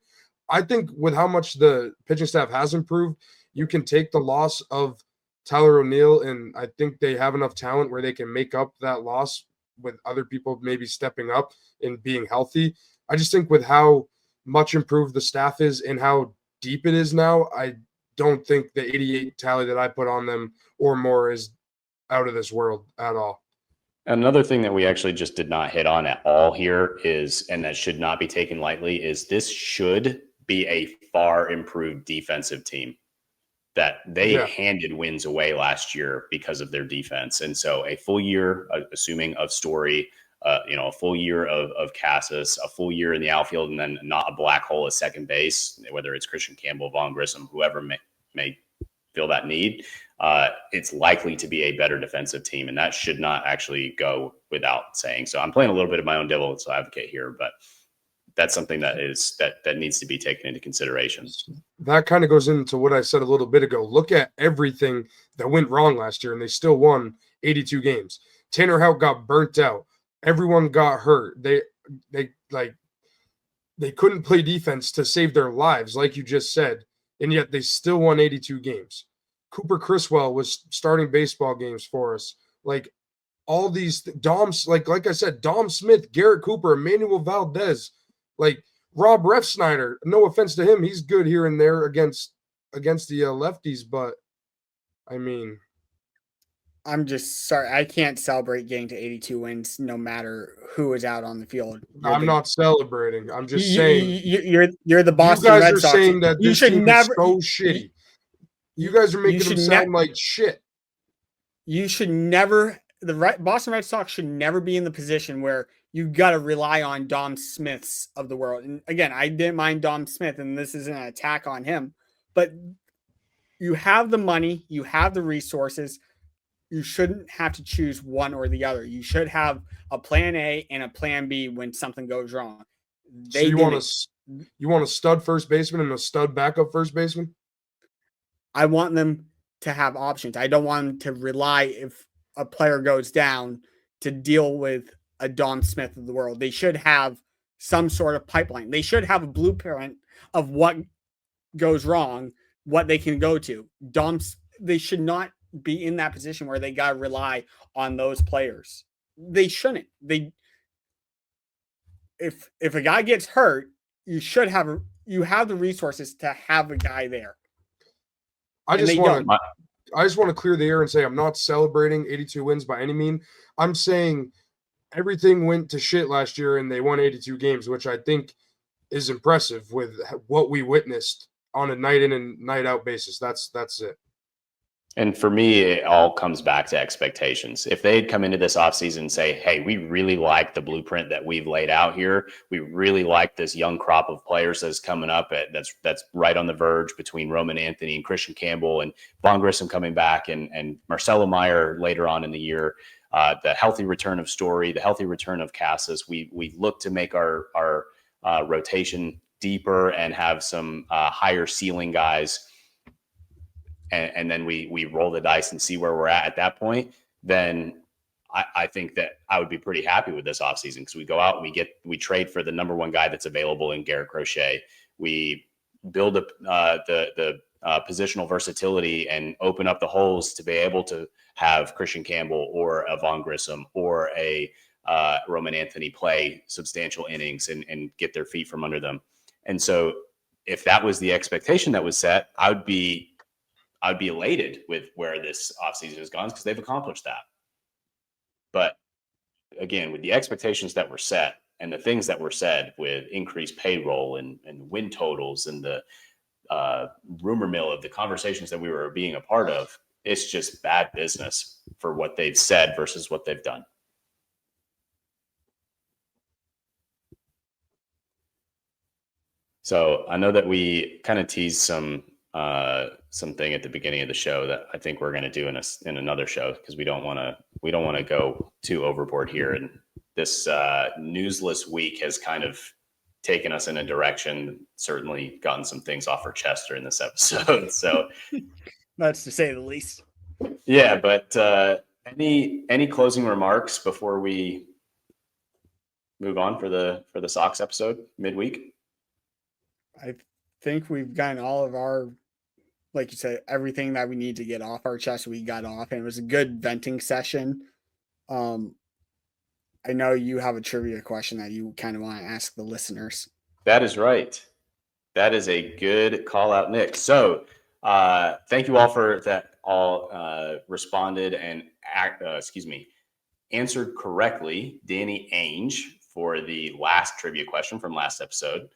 I think with how much the pitching staff has improved, you can take the loss of Tyler O'Neill, and I think they have enough talent where they can make up that loss with other people maybe stepping up and being healthy. I just think with how much improved the staff is and how deep it is now, I don't think the 88 tally that I put on them or more is out of this world at all. Another thing that we actually just did not hit on at all here is, and that should not be taken lightly, is this should be a far improved defensive team. That they handed wins away last year because of their defense. And so a full year, assuming of Story, a full year of Casas, a full year in the outfield, and then not a black hole at second base, whether it's Christian Campbell, Vaughn Grissom, whoever may feel that need, it's likely to be a better defensive team. And that should not actually go without saying. So I'm playing a little bit of my own devil's advocate here, but that's something that needs to be taken into consideration. That kind of goes into what I said a little bit ago. Look at everything that went wrong last year, and they still won 82 games. Tanner Houck got burnt out. Everyone got hurt. They couldn't play defense to save their lives, like you just said, and yet they still won 82 games. Cooper Criswell was starting baseball games for us. Like all these Doms, like I said, Dom Smith, Garrett Cooper, Emmanuel Valdez. Like Rob Refsnyder, no offense to him, he's good here and there against against the lefties, but I mean, I'm just sorry. I can't celebrate getting to 82 wins no matter who is out on the field. I'm not celebrating. I'm just You, saying you're the you Boston guys Red are Sox. saying that You this should team never. is so shitty. You guys are making them sound like shit. You should never. Boston Red Sox should never be in the position where you got to rely on Dom Smiths of the world. And again, I didn't mind Dom Smith, and this isn't an attack on him, but you have the money, you have the resources. You shouldn't have to choose one or the other. You should have a plan A and a plan B when something goes wrong. So you want a stud first baseman and a stud backup first baseman? I want them to have options. I don't want them to rely if a player goes down to deal with a Dom Smith of the world. They should have some sort of pipeline. They should have a blueprint of what goes wrong, what they can go to. They should not be in that position where they got to rely on those players. They shouldn't. If a guy gets hurt, you have the resources to have a guy there. I just want to clear the air and say I'm not celebrating 82 wins by any mean. I'm saying everything went to shit last year and they won 82 games, which I think is impressive with what we witnessed on a night in and night out basis. That's it. And for me, it all comes back to expectations. If they had come into this offseason and say, hey, we really like the blueprint that we've laid out here. We really like this young crop of players that's coming up that's right on the verge between Roman Anthony and Christian Campbell and Vaughn Grissom coming back and Marcelo Meyer later on in the year. The healthy return of Story, the healthy return of Casas. We look to make our rotation deeper and have some higher ceiling guys. And then we roll the dice and see where we're at that point, then I think that I would be pretty happy with this offseason because we go out and we trade for the number one guy that's available in Garrett Crochet. We build up the positional versatility and open up the holes to be able to have Christian Campbell or a Vaughn Grissom or a Roman Anthony play substantial innings and get their feet from under them. And so if that was the expectation that was set, I'd be elated with where this offseason has gone because they've accomplished that. But again, with the expectations that were set and the things that were said with increased payroll and win totals and the rumor mill of the conversations that we were being a part of, it's just bad business for what they've said versus what they've done. So I know that we kind of teased something at the beginning of the show that I think we're going to do in another show because we don't want to go too overboard here. And this newsless week has kind of taken us in a direction, certainly gotten some things off our chest during this episode. So that's to say the least. Yeah, but any closing remarks before we move on for the Sox episode midweek? I think we've gotten all of our, like you said, everything that we need to get off our chest, we got off, and it was a good venting session. I know you have a trivia question that you kind of want to ask the listeners. That is right. That is a good call out, Nick. So thank you all for that. All responded and answered correctly. Danny Ainge for the last trivia question from last episode.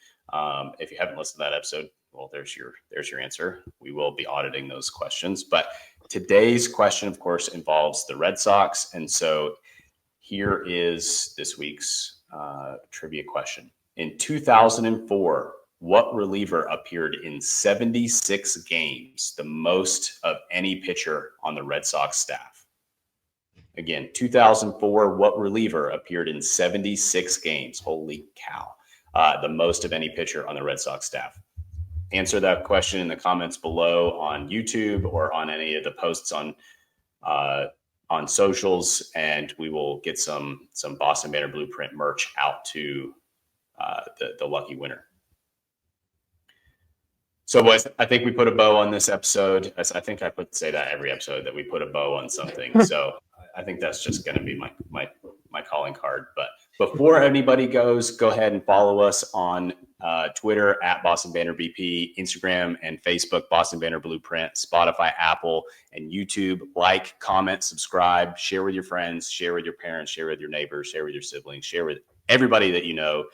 If you haven't listened to that episode, well, there's your answer. We will be auditing those questions. But today's question, of course, involves the Red Sox. And so here is this week's trivia question. In 2004, what reliever appeared in 76 games, the most of any pitcher on the Red Sox staff? Again, 2004, what reliever appeared in 76 games? Holy cow. The most of any pitcher on the Red Sox staff. Answer that question in the comments below on YouTube or on any of the posts on socials, and we will get some Boston Banner Blueprint merch out to the lucky winner. So, boys, I think we put a bow on this episode. I think I say that every episode that we put a bow on something. So I think that's just going to be my calling card. But before anybody goes, go ahead and follow us on Twitter at Boston Banner BP, Instagram and Facebook, Boston Banner Blueprint, Spotify, Apple, and YouTube. Like, comment, subscribe, share with your friends, share with your parents, share with your neighbors, share with your siblings, share with everybody that you know.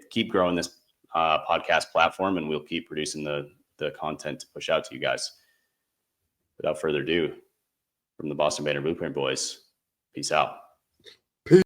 Keep growing this podcast platform, and we'll keep producing the content to push out to you guys. Without further ado, from the Boston Banner Blueprint boys, peace out.